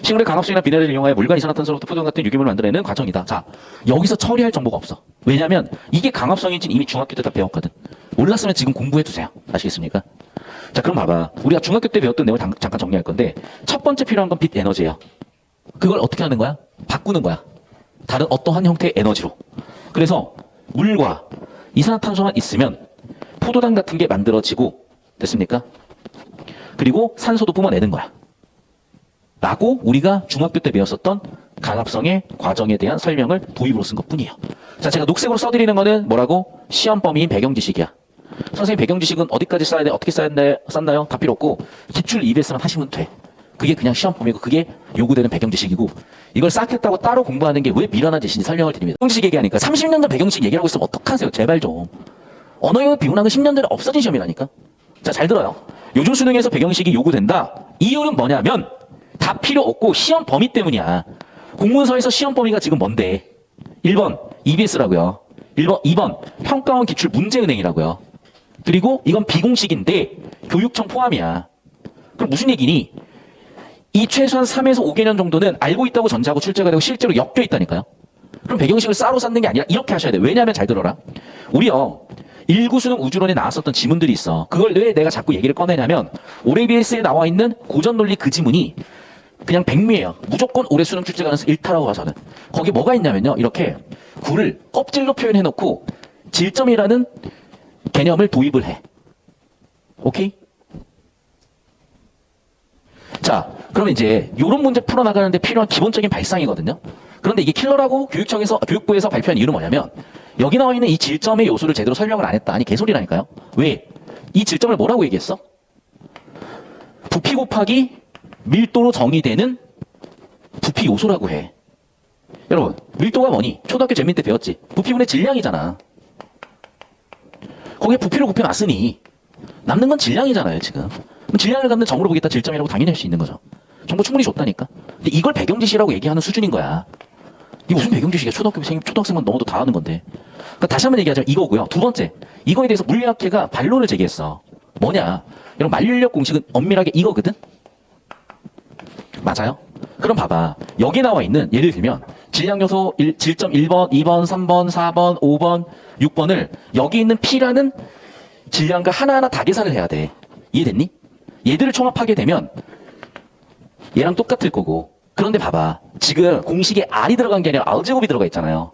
식물의 강합성이나 비례를 이용하여 물과 이산화탄소로부터 포도당 같은 유기물을 만들어내는 과정이다. 자, 여기서 처리할 정보가 없어. 왜냐면 이게 강합성인지는 이미 중학교 때 다 배웠거든. 몰랐으면 지금 공부해두세요. 아시겠습니까? 자, 그럼 봐봐. 우리가 중학교 때 배웠던 내용을 잠깐 정리할 건데 첫 번째 필요한 건 빛 에너지예요. 그걸 어떻게 하는 거야? 바꾸는 거야. 다른 어떠한 형태의 에너지로. 그래서 물과 이산화탄소만 있으면 포도당 같은 게 만들어지고, 됐습니까? 그리고 산소도 뿜어내는 거야. 라고 우리가 중학교 때 배웠었던 강합성의 과정에 대한 설명을 도입으로 쓴 것뿐이에요. 자, 제가 녹색으로 써드리는 거는 뭐라고? 시험 범위인 배경 지식이야. 선생님 배경 지식은 어디까지 써야 돼? 어떻게 썼나요? 다 필요 없고 기출 EBS만 하시면 돼. 그게 그냥 시험 범위고 그게 요구되는 배경 지식이고, 이걸 쌓겠다고 따로 공부하는 게 왜 미련한 짓인지 설명을 드립니다. 배경 지식 얘기하니까 30년 전 배경 지식 얘기하고 있으면 어떡하세요? 제발 좀. 언어 영역 비문학은 10년 전에 없어진 시험이라니까. 자, 잘 들어요. 요즘 수능에서 배경 지식이 요구된다. 이유는 뭐냐면 다 필요 없고 시험 범위 때문이야. 공문서에서 시험 범위가 지금 뭔데? 1번 EBS라고요. 2번 평가원 기출 문제은행이라고요. 그리고 이건 비공식인데 교육청 포함이야. 그럼 무슨 얘기니? 이 최소한 3에서 5개년 정도는 알고 있다고 전제하고 출제가 되고 실제로 엮여 있다니까요. 그럼 배경식을 따로 쌓는 게 아니라 이렇게 하셔야 돼요. 왜냐하면 잘 들어라. 우리요. 1구 수능 우주론에 나왔었던 지문들이 있어. 그걸 왜 내가 자꾸 얘기를 꺼내냐면 올해BS에 나와 있는 고전 논리 그 지문이 그냥 백미예요. 무조건 올해 수능 출제 가능성 1타라고 봐서는. 거기 뭐가 있냐면요. 이렇게 구를 껍질로 표현해놓고 질점이라는 개념을 도입을 해. 오케이? 자, 그럼 이제 이런 문제 풀어나가는데 필요한 기본적인 발상이거든요. 그런데 이게 킬러라고 교육부에서 발표한 이유는 뭐냐면 여기 나와 있는 이 질점의 요소를 제대로 설명을 안 했다. 아니 개소리라니까요. 왜? 이 질점을 뭐라고 얘기했어? 부피 곱하기 밀도로 정의되는 부피 요소라고 해. 여러분, 밀도가 뭐니? 초등학교 재민 때 배웠지. 부피분의 질량이잖아. 거기에 부피를 곱해놨으니 남는 건 질량이잖아요, 지금. 그럼 질량을 갖는 점으로 보겠다 질점이라고 당연히 할 수 있는 거죠. 정보 충분히 줬다니까. 근데 이걸 배경지시라고 얘기하는 수준인 거야. 이게 무슨 배경지시야? 초등학생만 넘어도 다 하는 건데. 그러니까 다시 한번 얘기하자면 이거고요. 두 번째, 이거에 대해서 물리학회가 반론을 제기했어. 뭐냐? 여러분, 만류인력 공식은 엄밀하게 이거거든? 맞아요? 그럼 봐봐. 여기 나와 있는, 예를 들면 질량 요소 질점 1번, 2번, 3번, 4번, 5번, 6번을 여기 있는 P라는 질량과 하나하나 다 계산을 해야 돼. 이해됐니? 얘들을 총합하게 되면 얘랑 똑같을 거고. 그런데 봐봐. 지금 공식에 R이 들어간 게 아니라 R제곱이 들어가 있잖아요.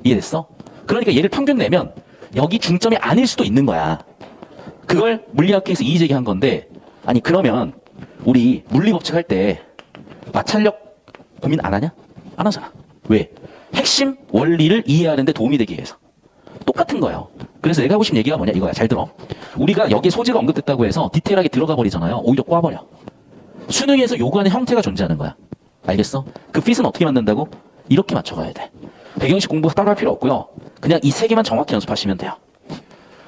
이해됐어? 그러니까 얘를 평균 내면 여기 중점이 아닐 수도 있는 거야. 그걸 물리학회에서 이의 제기한 건데, 아니 그러면 우리 물리법칙 할 때 마찰력 고민 안 하냐? 안 하잖아. 왜? 핵심 원리를 이해하는 데 도움이 되기 위해서. 똑같은 거예요. 그래서 내가 하고 싶은 얘기가 뭐냐 이거야. 잘 들어. 우리가 여기에 소재가 언급됐다고 해서 디테일하게 들어가 버리잖아요. 오히려 꼬아버려. 수능에서 요구하는 형태가 존재하는 거야. 알겠어? 그 핏은 어떻게 만든다고? 이렇게 맞춰가야 돼. 배경식 공부 따로 할 필요 없고요. 그냥 이 세 개만 정확히 연습하시면 돼요.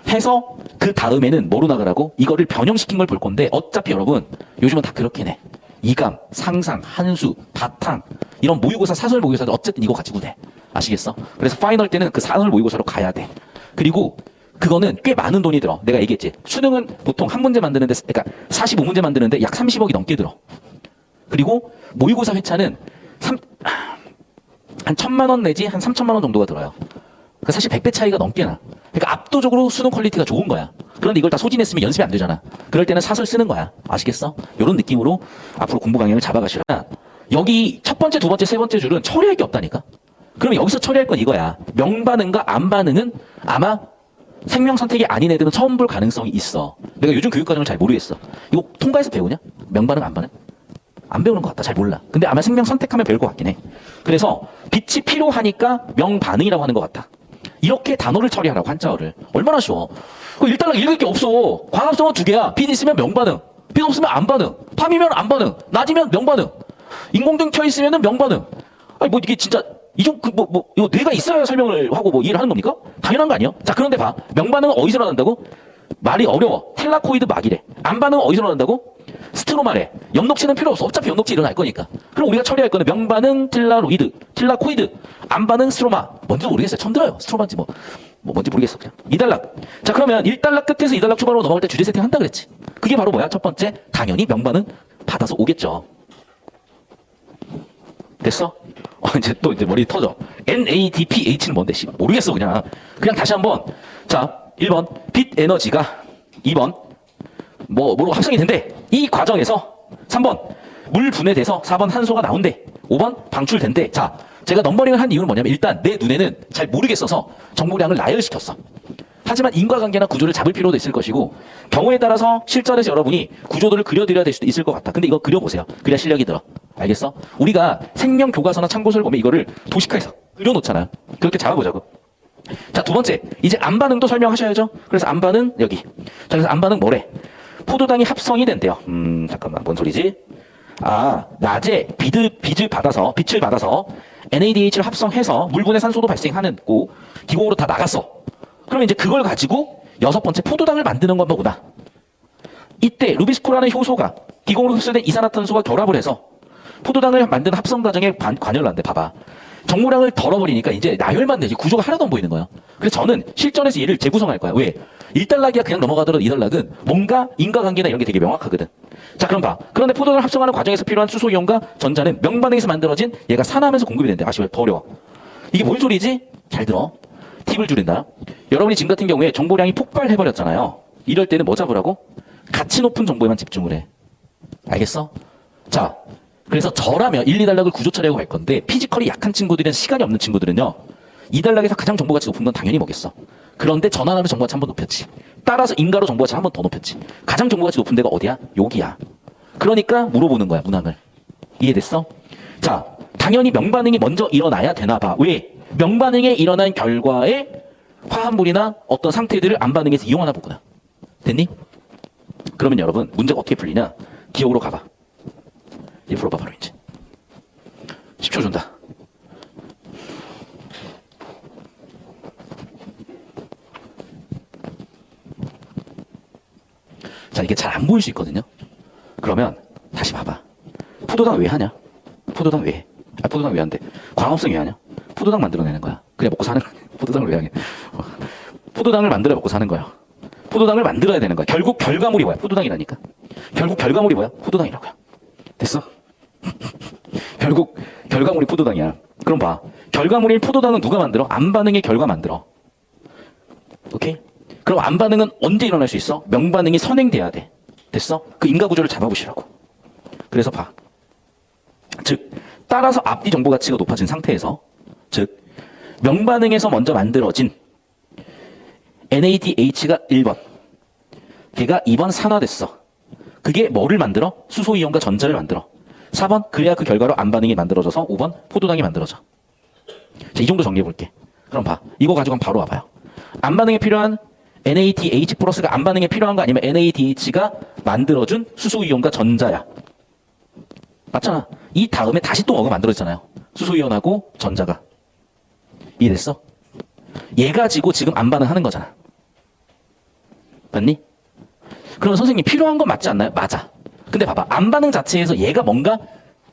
해서 그 다음에는 뭐로 나가라고? 이거를 변형시킨 걸 볼 건데 어차피 여러분 요즘은 다 그렇게 해. 이감, 상상, 한수, 바탕 이런 모의고사, 사설 모의고사들 어쨌든 이거 가지고 돼. 아시겠어? 그래서 파이널 때는 그 사설 모의고사로 가야 돼. 그리고 그거는 꽤 많은 돈이 들어. 내가 얘기했지. 수능은 보통 한 문제 만드는데, 그러니까 45문제 만드는데 약 30억이 넘게 들어. 그리고 모의고사 회차는 한 1,000만 원 내지 한 3,000만 원 정도가 들어요. 그러니까 사실 100배 차이가 넘게 나. 그러니까 압도적으로 수능 퀄리티가 좋은 거야. 그런데 이걸 다 소진했으면 연습이 안 되잖아. 그럴 때는 사설 쓰는 거야. 아시겠어? 이런 느낌으로 앞으로 공부 방향을 잡아가시라. 여기 첫 번째, 두 번째, 세 번째 줄은 처리할 게 없다니까? 그럼 여기서 처리할 건 이거야. 명반응과 안반응은 아마 생명 선택이 아닌 애들은 처음 볼 가능성이 있어. 내가 요즘 교육과정을 잘 모르겠어. 이거 통과해서 배우냐? 명반응, 안반응? 안 배우는 것 같다. 잘 몰라. 근데 아마 생명 선택하면 배울 것 같긴 해. 그래서 빛이 필요하니까 명반응이라고 하는 것 같다. 이렇게 단어를 처리하라고, 한자어를. 얼마나 쉬워. 그 일단락 읽을 게 없어. 광합성은 두 개야. 빛 있으면 명반응, 빛 없으면 안반응, 밤이면 안반응, 낮이면 명반응, 인공등 켜 있으면 명반응. 아니 뭐 이게 진짜 이거 뇌가 있어야 설명을 하고 뭐 이해를 하는 겁니까? 당연한 거 아니에요? 자, 그런데 봐. 명반응은 어디서 나온다고? 말이 어려워. 텔라코이드 막이래. 안반응은 어디서 나온다고? 스트로말에. 엽록체는 필요 없어. 어차피 엽록체 일어날 거니까. 그럼 우리가 처리할 거는 명반응 텔라로이드, 텔라코이드, 안반응 스트로마. 뭔지 모르겠어요. 처음 들어요. 스트로마인지 뭔지 모르겠어. 그냥. 2단락. 자, 그러면 1단락 끝에서 2단락 초반으로 넘어갈 때 주제 세팅 한다 그랬지. 그게 바로 뭐야? 첫 번째, 당연히 명반응 받아서 오겠죠. 됐어? 이제 머리 터져. NADPH는 뭔데? 씨, 모르겠어, 그냥. 그냥 다시 한번. 자, 1번. 빛 에너지가 2번. 뭐로 합성이 된대. 이 과정에서 3번. 물 분해돼서 4번 산소가 나온대. 5번 방출된대. 자, 제가 넘버링을 한 이유는 뭐냐면 일단 내 눈에는 잘 모르겠어서 정보량을 나열시켰어. 하지만 인과관계나 구조를 잡을 필요도 있을 것이고 경우에 따라서 실전에서 여러분이 구조도를 그려드려야 될 수도 있을 것 같아. 근데 이거 그려보세요. 그래야 실력이 들어. 알겠어? 우리가 생명 교과서나 참고서를 보면 이거를 도식화해서 그려놓잖아요. 그렇게 잡아보자고. 자, 두 번째. 이제 암반응도 설명하셔야죠. 그래서 암반응 여기. 자, 그래서 암반응 뭐래? 포도당이 합성이 된대요. 잠깐만, 뭔 소리지? 아, 낮에 빛을 받아서 NADH를 합성해서 물분해 산소도 발생하는 고 기공으로 다 나갔어. 그러면 이제 그걸 가지고 여섯 번째 포도당을 만드는 건 뭐구나. 이때 루비스코라는 효소가 기공으로 흡수된 이산화탄소와 결합을 해서 포도당을 만드는 합성 과정에 관여를 한대. 봐봐. 정모량을 덜어버리니까 이제 나열만 되지 구조가 하나도 안 보이는 거야. 그래서 저는 실전에서 얘를 재구성할 거야. 왜? 1단락이야 그냥 넘어가더라도 2단락은 뭔가 인과관계나 이런 게 되게 명확하거든. 자, 그럼 봐. 그런데 포도당을 합성하는 과정에서 필요한 수소이온과 전자는 명반응에서 만들어진 얘가 산화하면서 공급이 된대. 아시죠? 더 어려워. 이게 뭔 소리지? 잘 들어. 팁을 줄인다. 여러분이 지금 같은 경우에 정보량이 폭발해버렸잖아요. 이럴 때는 뭐 잡으라고? 가치 높은 정보에만 집중을 해. 알겠어? 자, 그래서 저라면 1, 2단락을 구조 처리하고 갈 건데 피지컬이 약한 친구들이나 시간이 없는 친구들은요. 2단락에서 가장 정보가치 높은 건 당연히 뭐겠어. 그런데 전환하면 정보가치 한 번 높였지. 따라서 인가로 정보가치 한 번 더 높였지. 가장 정보가치 높은 데가 어디야? 여기야. 그러니까 물어보는 거야, 문항을. 이해됐어? 자, 당연히 명반응이 먼저 일어나야 되나 봐. 왜? 명반응에 일어난 결과에 화합물이나 어떤 상태들을 암반응에서 이용하나 보구나. 됐니? 그러면 여러분 문제가 어떻게 풀리냐? 기억으로 가봐. 얘 풀어봐 바로 이제. 10초 준다. 자, 이게 잘 안 보일 수 있거든요. 그러면 다시 봐봐. 포도당 왜 하냐? 포도당 왜 해? 포도당 왜 한대? 광합성 왜 하냐? 포도당 만들어내는 거야. 그냥 먹고 사는 거야. 포도당을 왜 하냐? 포도당을 만들어 먹고 사는 거야. 포도당을 만들어야 되는 거야. 결국 결과물이 뭐야? 포도당이라니까. 결국 결과물이 뭐야? 포도당이라고요. 됐어? 결국 결과물이 포도당이야. 그럼 봐. 결과물인 포도당은 누가 만들어? 암반응의 결과 만들어. 오케이? 그럼 암반응은 언제 일어날 수 있어? 명반응이 선행돼야 돼. 됐어? 그 인과구조를 잡아보시라고. 그래서 봐. 즉 따라서 앞뒤 정보 가치가 높아진 상태에서 즉 명반응에서 먼저 만들어진 NADH가 1번 걔가 2번 산화됐어. 그게 뭐를 만들어? 수소이온과 전자를 만들어. 4번 그래야 그 결과로 암반응이 만들어져서 5번 포도당이 만들어져. 자, 이 정도 정리해볼게. 그럼 봐. 이거 가지고 바로 와봐요. 암반응에 필요한 NADH 플러스가 암반응에 필요한 거 아니면 NADH가 만들어준 수소이온과 전자야. 맞잖아. 이 다음에 다시 또 뭐가 만들어졌잖아요. 수소이온하고 전자가. 이해됐어? 얘 가지고 지금 암반응하는 거잖아. 맞니? 그럼 선생님 필요한 건 맞지 않나요? 맞아. 근데 봐봐. 암반응 자체에서 얘가 뭔가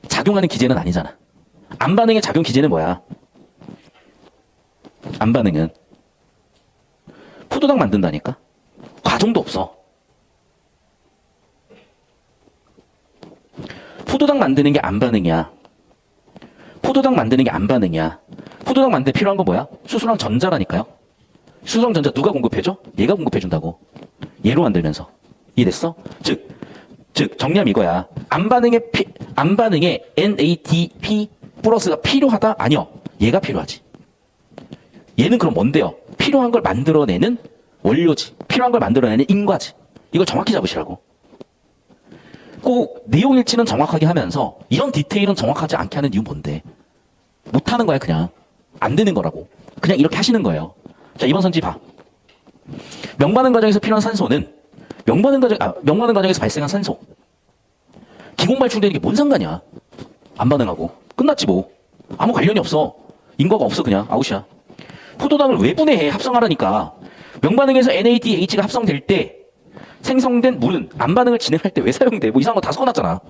작용하는 기제는 아니잖아. 암반응의 작용 기제는 뭐야? 암반응은 포도당 만든다니까? 과정도 없어. 포도당 만드는 게 암반응이야. 포도당 만드는 게 암반응이야. 포도당 만드는 데 필요한 건 뭐야? 수소랑 전자라니까요. 수소랑 전자 누가 공급해줘? 얘가 공급해준다고. 얘로 만들면서. 이해됐어? 즉 정리하면 이거야. 암반응에 NADP 플러스가 필요하다? 아니요. 얘가 필요하지. 얘는 그럼 뭔데요? 필요한 걸 만들어내는 원료지. 필요한 걸 만들어내는 인과지. 이걸 정확히 잡으시라고. 꼭 내용 일치는 정확하게 하면서 이런 디테일은 정확하지 않게 하는 이유 뭔데? 못하는 거야 그냥. 안 되는 거라고. 그냥 이렇게 하시는 거예요. 자, 이번 선지 봐. 명반응 과정에서 필요한 산소는 명반응 과정에서 발생한 산소. 기공 발출되는 게 뭔 상관이야? 안 반응하고. 끝났지 뭐. 아무 관련이 없어. 인과가 없어 그냥. 아웃이야. 포도당을 왜 분해해? 합성하라니까. 명반응에서 NADH가 합성될 때 생성된 물은 암반응을 진행할 때 왜 사용돼? 뭐 이상한 거 다 써놨잖아.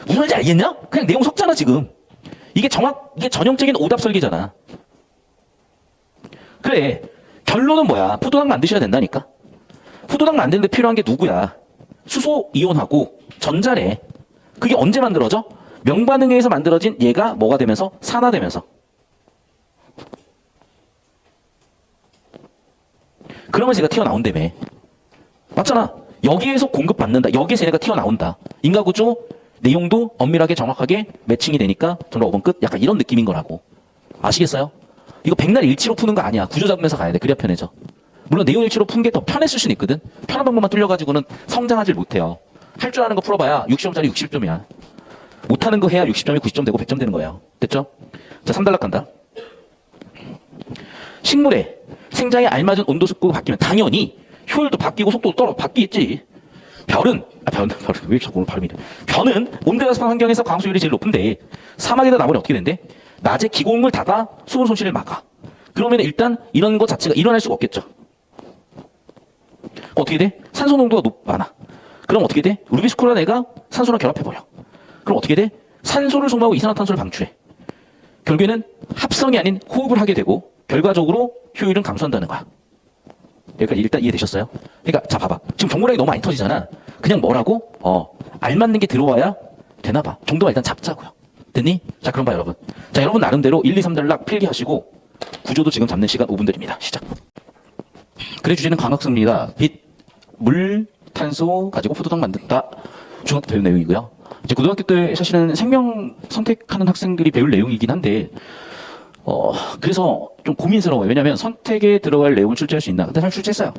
무슨 말인지 알겠냐? 그냥 내용 섞잖아 지금. 이게 전형적인 오답 설계잖아. 그래. 결론은 뭐야? 포도당 만드셔야 된다니까. 포도당 만드는 데 필요한 게 누구야? 수소 이온하고 전자래. 그게 언제 만들어져? 명반응에 의해서 만들어진 얘가 뭐가 되면서? 산화되면서. 그러면서 얘가 튀어나온다며. 맞잖아. 여기에서 공급받는다. 여기에서 얘네가 튀어나온다. 인과구조 내용도 엄밀하게 정확하게 매칭이 되니까 전화 5번 끝. 약간 이런 느낌인 거라고. 아시겠어요? 이거 백날 일치로 푸는 거 아니야. 구조 잡으면서 가야 돼. 그래야 편해져. 물론 내용 일치로 푼 게 더 편했을 수는 있거든. 편한 방법만 뚫려가지고는 성장하지 못해요. 할 줄 아는 거 풀어봐야 60점짜리 60점이야. 못하는 거 해야 60점이 90점 되고 100점 되는 거예요. 됐죠? 자, 3단락 간다. 식물의 생장에 알맞은 온도 습도가 바뀌면 당연히 효율도 바뀌고 속도도 바뀌겠지. 별은 왜 자꾸 오늘 발음이 돼? 별은 온대가습한 환경에서 광수율이 제일 높은데 사막에다 나무니 어떻게 된대? 낮에 기공을 닫아 수분 손실을 막아. 그러면 일단 이런 것 자체가 일어날 수가 없겠죠. 어떻게 돼? 산소 농도가 많아. 그럼 어떻게 돼? 루비스코라는 애가 산소랑 결합해버려. 그럼 어떻게 돼? 산소를 소모하고 이산화탄소를 방출해. 결국에는 합성이 아닌 호흡을 하게 되고 결과적으로 효율은 감소한다는 거야. 여기까지 일단 이해되셨어요? 그러니까 자 봐봐. 지금 정보량이 너무 많이 터지잖아. 그냥 뭐라고? 알맞는 게 들어와야 되나 봐. 정도가 일단 잡자고요. 됐니? 자 그럼 봐 여러분. 자 여러분 나름대로 1, 2, 3단락 필기하시고 구조도 지금 잡는 시간 5분 드립니다. 시작. 그래 주제는 광학습니다. 빛, 물, 탄소 가지고 포도당 만든다. 중학교 배운 내용이고요. 이제 고등학교 때 사실은 생명 선택하는 학생들이 배울 내용이긴 한데 그래서 좀 고민스러워요. 왜냐면 선택에 들어갈 내용을 출제할 수 있나? 근데 사실 출제했어요.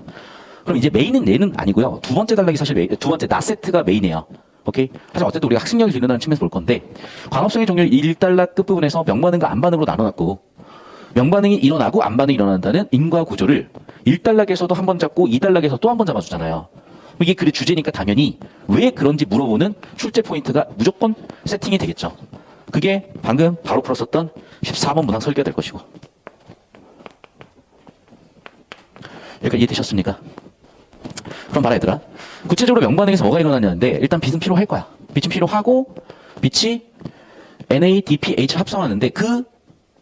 그럼 이제 메인은 얘는 아니고요. 두 번째 단락이 사실 두 번째 나세트가 메인이에요. 오케이? 하지만 어쨌든 우리가 학습력을 기르는 측면에서 볼 건데 광합성의 종류를 1단락 끝부분에서 명반응과 안반응으로 나눠놨고 명반응이 일어나고 안반응이 일어난다는 인과 구조를 1단락에서도 한 번 잡고 2단락에서 또 한 번 잡아주잖아요. 이게 글의 주제니까 당연히 왜 그런지 물어보는 출제 포인트가 무조건 세팅이 되겠죠. 그게 방금 바로 풀었었던 14번 문항 설계가 될 것이고. 여기까지 이해되셨습니까? 그럼 봐라 얘들아. 구체적으로 명반응에서 뭐가 일어나냐는데 일단 빛은 필요할 거야. 빛은 필요하고 빛이 NADPH 합성하는데 그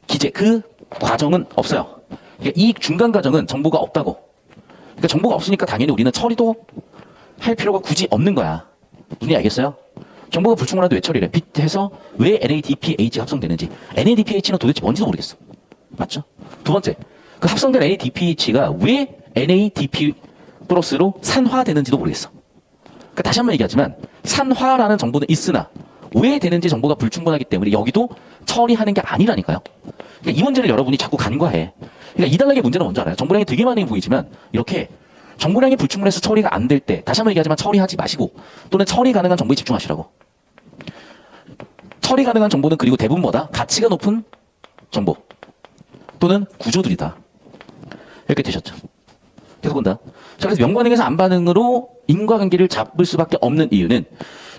기제, 그 과정은 없어요. 그러니까 이 중간 과정은 정보가 없다고. 그러니까 정보가 없으니까 당연히 우리는 처리도 할 필요가 굳이 없는 거야. 눈이 알겠어요? 정보가 불충분한데 왜 처리를 해? 빛에서 왜 NADPH가 합성되는지. NADPH는 도대체 뭔지도 모르겠어. 맞죠? 두 번째, 그 합성된 NADPH가 왜 NADP 플러스로 산화되는지도 모르겠어. 그러니까 다시 한번 얘기하지만 산화라는 정보는 있으나 왜 되는지 정보가 불충분하기 때문에 여기도 처리하는 게 아니라니까요. 그러니까 이 문제를 여러분이 자꾸 간과해. 그러니까 이 단락의 문제는 뭔지 알아요? 정보량이 되게 많이 보이지만 이렇게 정보량이 불충분해서 처리가 안 될 때 다시 한번 얘기하지만 처리하지 마시고 또는 처리 가능한 정보에 집중하시라고. 처리 가능한 정보는 그리고 대부분 뭐다? 가치가 높은 정보 또는 구조들이다. 이렇게 되셨죠. 계속 본다. 자, 그래서 명반응에서 안반응으로 인과관계를 잡을 수밖에 없는 이유는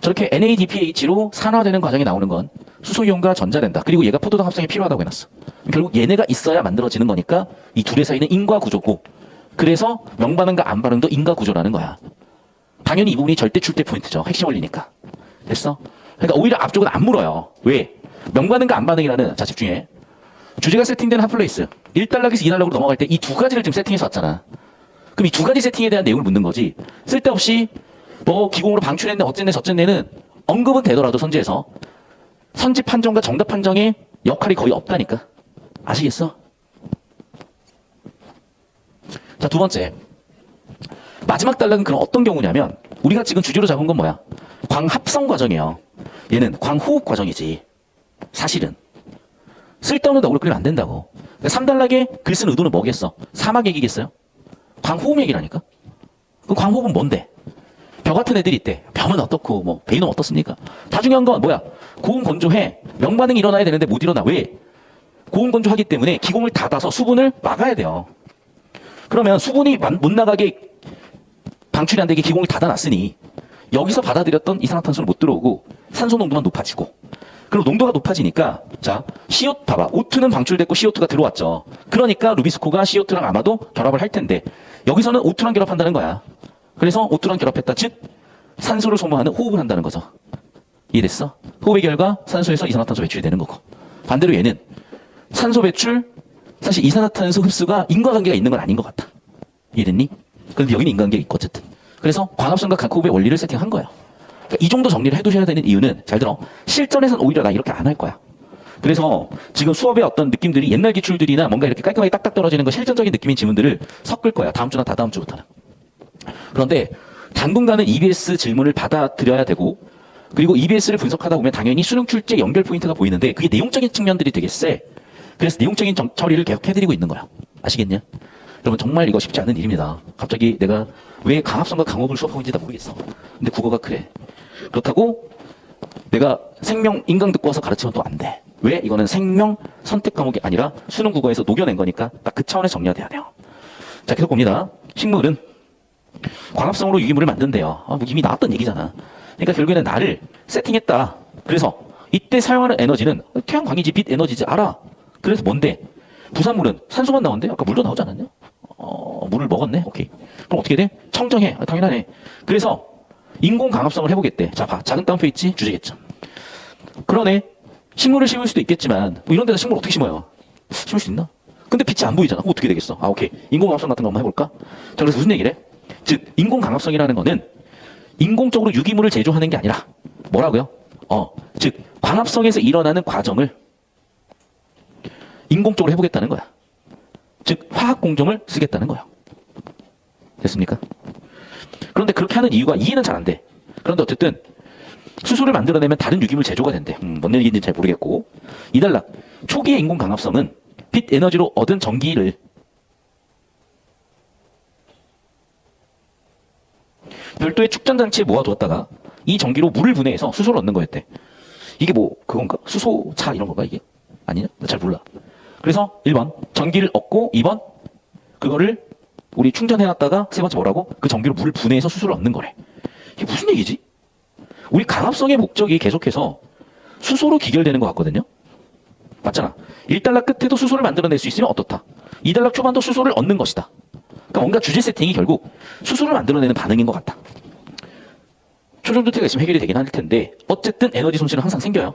저렇게 NADPH로 산화되는 과정이 나오는 건 수소이온과 전자된다. 그리고 얘가 포도당 합성이 필요하다고 해놨어. 결국 얘네가 있어야 만들어지는 거니까 이 둘의 사이는 인과구조고 그래서 명반응과 안반응도 인과구조라는 거야. 당연히 이 부분이 절대 출제 포인트죠. 핵심 원리니까. 됐어? 그러니까 오히려 앞쪽은 안 물어요. 왜? 명반응과 안반응이라는, 자 집중해. 주제가 세팅된 핫플레이스. 1단락에서 2단락으로 넘어갈 때 이 두 가지를 지금 세팅해서 왔잖아. 그럼 이 두 가지 세팅에 대한 내용을 묻는 거지. 쓸데없이 뭐 기공으로 방출했네 어쨌네 저쨌네는 언급은 되더라도 선지에서 선지 판정과 정답 판정의 역할이 거의 없다니까. 아시겠어? 자, 두 번째. 마지막 단락은 그럼 어떤 경우냐면 우리가 지금 주제로 잡은 건 뭐야? 광합성 과정이에요. 얘는 광호흡 과정이지. 사실은. 쓸데없는 너구리 끌면 안 된다고. 그러니까 3단락에 글 쓴 의도는 뭐겠어? 사막 얘기겠어요? 광호흡 얘기라니까? 그 광호흡은 뭔데? 벼 같은 애들이 있대. 벼는 어떻고, 뭐, 베이는 어떻습니까? 다 중요한 건 뭐야? 고온 건조해. 명반응이 일어나야 되는데 못 일어나. 왜? 고온 건조하기 때문에 기공을 닫아서 수분을 막아야 돼요. 그러면 수분이 못 나가게 방출이 안 되게 기공을 닫아놨으니 여기서 받아들였던 이산화탄소는 못 들어오고 산소 농도만 높아지고 그리고 농도가 높아지니까 자 CO 봐봐 O2는 방출됐고 CO2가 들어왔죠. 그러니까 루비스코가 CO2랑 아마도 결합을 할 텐데 여기서는 O2랑 결합한다는 거야. 그래서 O2랑 결합했다 즉 산소를 소모하는 호흡을 한다는 거죠. 이해됐어? 호흡의 결과 산소에서 이산화탄소 배출이 되는 거고 반대로 얘는 산소 배출 사실 이산화탄소 흡수가 인과관계가 있는 건 아닌 것 같다. 이해됐니? 그런데 여기는 인과관계가 있고 어쨌든. 그래서 광합성과 각호흡의 원리를 세팅한 거야. 그러니까 이 정도 정리를 해두셔야 되는 이유는, 잘 들어, 실전에서는 오히려 나 이렇게 안 할 거야. 그래서 지금 수업의 어떤 느낌들이 옛날 기출들이나 뭔가 이렇게 깔끔하게 딱딱 떨어지는 거 실전적인 느낌인 지문들을 섞을 거야. 다음 주나 다다음 주부터는. 그런데 당분간은 EBS 질문을 받아들여야 되고, 그리고 EBS를 분석하다 보면 당연히 수능 출제 연결 포인트가 보이는데 그게 내용적인 측면들이 되게 세. 그래서 내용적인 처리를 계속 해드리고 있는 거야. 아시겠냐? 여러분 정말 이거 쉽지 않은 일입니다. 갑자기 내가 왜 강합성과 강업을 수업하고 있는지 나 모르겠어. 근데 국어가 그래. 그렇다고 내가 생명 인강 듣고 와서 가르치면 또 안 돼. 왜? 이거는 생명 선택 과목이 아니라 수능 국어에서 녹여낸 거니까 딱 그 차원에서 정리가 돼야 돼요. 자, 계속 봅니다. 식물은 광합성으로 유기물을 만든대요. 뭐 이미 나왔던 얘기잖아. 그러니까 결국에는 나를 세팅했다. 그래서 이때 사용하는 에너지는 태양광이지 빛 에너지지 알아. 그래서 뭔데? 부산물은 산소만 나온대? 아까 물도 나오지 않았냐? 물을 먹었네? 오케이. 그럼 어떻게 돼? 청정해. 당연하네. 그래서 인공 광합성을 해보겠대. 자, 봐. 작은 따옴표 있지? 주제겠죠. 그러네. 식물을 심을 수도 있겠지만 뭐 이런 데다 식물 어떻게 심어요? 심을 수 있나? 근데 빛이 안 보이잖아. 그럼 어떻게 되겠어? 오케이. 인공 광합성 같은 거 한번 해볼까? 자, 그래서 무슨 얘기를 해? 즉 인공 광합성이라는 거는 인공적으로 유기물을 제조하는 게 아니라 뭐라고요? 즉 광합성에서 일어나는 과정을 인공적으로 해보겠다는 거야. 즉 화학 공정을 쓰겠다는 거야. 됐습니까? 그런데 그렇게 하는 이유가 이해는 잘 안 돼. 그런데 어쨌든 수소를 만들어내면 다른 유기물 제조가 된대. 뭔 얘기인지 잘 모르겠고. 이달락 초기의 인공 광합성은 빛 에너지로 얻은 전기를 별도의 축전 장치에 모아두었다가 이 전기로 물을 분해해서 수소를 얻는 거였대. 이게 뭐 그건가? 수소차 이런 건가 이게? 아니냐? 나 잘 몰라. 그래서 1번 전기를 얻고 2번 그거를 우리 충전해놨다가 세 번째 뭐라고? 그 전기로 물을 분해해서 수소를 얻는 거래. 이게 무슨 얘기지? 우리 강합성의 목적이 계속해서 수소로 귀결되는 것 같거든요. 맞잖아. 1단락 끝에도 수소를 만들어낼 수 있으면 어떻다. 2단락 초반도 수소를 얻는 것이다. 그러니까 뭔가 주제 세팅이 결국 수소를 만들어내는 반응인 것 같다. 초전도체가 있으면 해결이 되긴 할 텐데 어쨌든 에너지 손실은 항상 생겨요.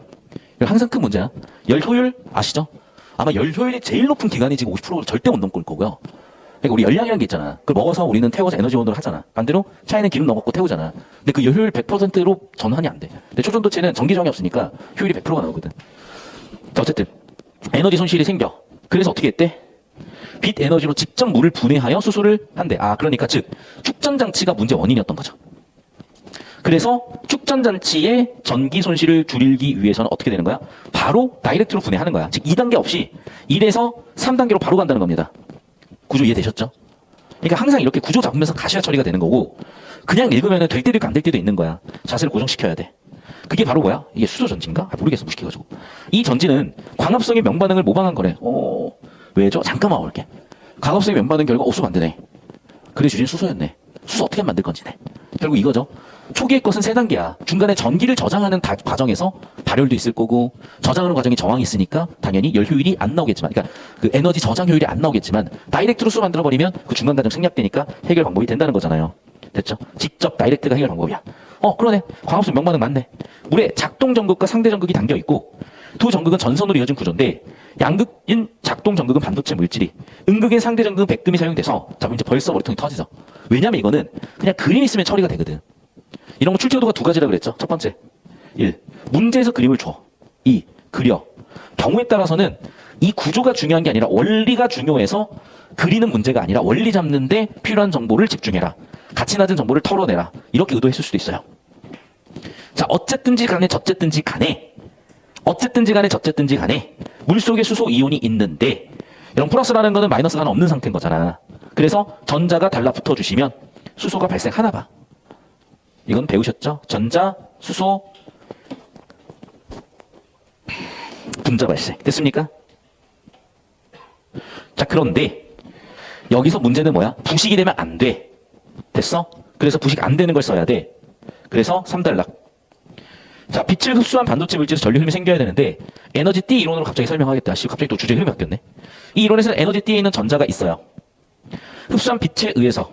이거 항상 큰 문제야. 열 효율 아시죠? 아마 열 효율이 제일 높은 기간이 지금 50% 절대 못 넘을 거고요. 그러니까 우리 열량이라는 게 있잖아. 그걸 먹어서 우리는 태워서 에너지 온도를 하잖아. 반대로 차에는 기름 넣어갖고 태우잖아. 근데 그 열효율 100%로 전환이 안 돼. 근데 초전도체는 전기 저항이 없으니까 효율이 100%가 나오거든. 자, 어쨌든 에너지 손실이 생겨. 그래서 어떻게 했대? 빛 에너지로 직접 물을 분해하여 수소를 한대. 그러니까 즉 축전 장치가 문제 원인이었던 거죠. 그래서 축전 장치의 전기 손실을 줄이기 위해서는 어떻게 되는 거야? 바로 다이렉트로 분해하는 거야. 즉 2단계 없이 1에서 3단계로 바로 간다는 겁니다. 구조 이해되셨죠? 그러니까 항상 이렇게 구조 잡으면서 가셔야 처리가 되는 거고 그냥 읽으면 될 때도 있고 안 될 때도 있는 거야. 자세를 고정시켜야 돼. 그게 바로 뭐야? 이게 수소 전지인가? 모르겠어. 무식해가지고. 이 전지는 광합성의 명반응을 모방한 거래. 왜죠? 잠깐만 올게. 광합성의 명반응 결과 수소가 안 되네. 그래 주진 수소였네. 수소 어떻게 만들 건지네. 결국 이거죠. 초기의 것은 3단계야. 중간에 전기를 저장하는 과정에서 발열도 있을 거고 저장하는 과정에 저항이 있으니까 당연히 열 효율이 안 나오겠지만 그러니까 그 에너지 저장 효율이 안 나오겠지만 다이렉트로 수소 만들어버리면 그 중간 과정 생략되니까 해결 방법이 된다는 거잖아요. 됐죠? 직접 다이렉트가 해결 방법이야. 그러네. 광합성 명반응 맞네. 물에 작동 전극과 상대 전극이 담겨 있고 두 전극은 전선으로 이어진 구조인데 양극인 작동 전극은 반도체 물질이 음극인 상대 전극은 백금이 사용돼서 자 그럼 이제 벌써 머리통이 터지죠. 왜냐면 이거는 그냥 그림 있으면 처리가 되거든. 이런 거 출제도가 2가지라 그랬죠. 첫 번째 1. 문제에서 그림을 줘. 2. 그려. 경우에 따라서는 이 구조가 중요한 게 아니라 원리가 중요해서 그리는 문제가 아니라 원리 잡는데 필요한 정보를 집중해라. 가치 낮은 정보를 털어내라. 이렇게 의도했을 수도 있어요. 자, 어쨌든지 간에 저쨌든지 간에 물속에 수소 이온이 있는데 이런 플러스라는 거는 마이너스가 없는 상태인 거잖아. 그래서 전자가 달라붙어 주시면 수소가 발생하나 봐. 이건 배우셨죠? 전자, 수소, 분자 발생. 됐습니까? 자, 그런데 여기서 문제는 뭐야? 부식이 되면 안 돼. 됐어? 그래서 부식 안 되는 걸 써야 돼. 그래서 3단락. 자, 빛을 흡수한 반도체 물질에서 전류 흐름이 생겨야 되는데 에너지 띠 이론으로 갑자기 설명하겠다. 갑자기 또 주제 흐름이 바뀌었네. 이 이론에서는 에너지 띠에 있는 전자가 있어요. 흡수한 빛에 의해서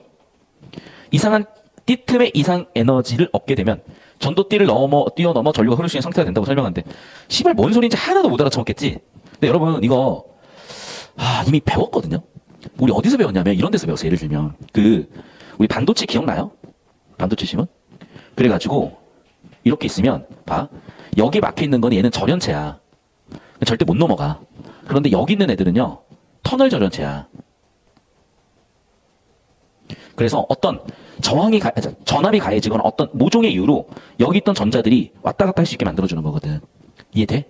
이상한 띠 틈의 이상 에너지를 얻게 되면 전도띠를 뛰어넘어 전류가 흐를 수 있는 상태가 된다고 설명하는데 씨발 뭔 소리인지 하나도 못 알아쳐먹겠지. 근데 여러분 이거 이미 배웠거든요. 우리 어디서 배웠냐면 이런 데서 배웠어요. 예를 들면 우리 반도체 기억나요? 반도체 심은? 그래가지고 이렇게 있으면 봐. 여기 막혀 있는 건 얘는 절연체야. 절대 못 넘어가. 그런데 여기 있는 애들은요. 터널 절연체야. 그래서 어떤 전압이 가해지거나 어떤 모종의 이유로 여기 있던 전자들이 왔다 갔다 할 수 있게 만들어주는 거거든. 이해돼?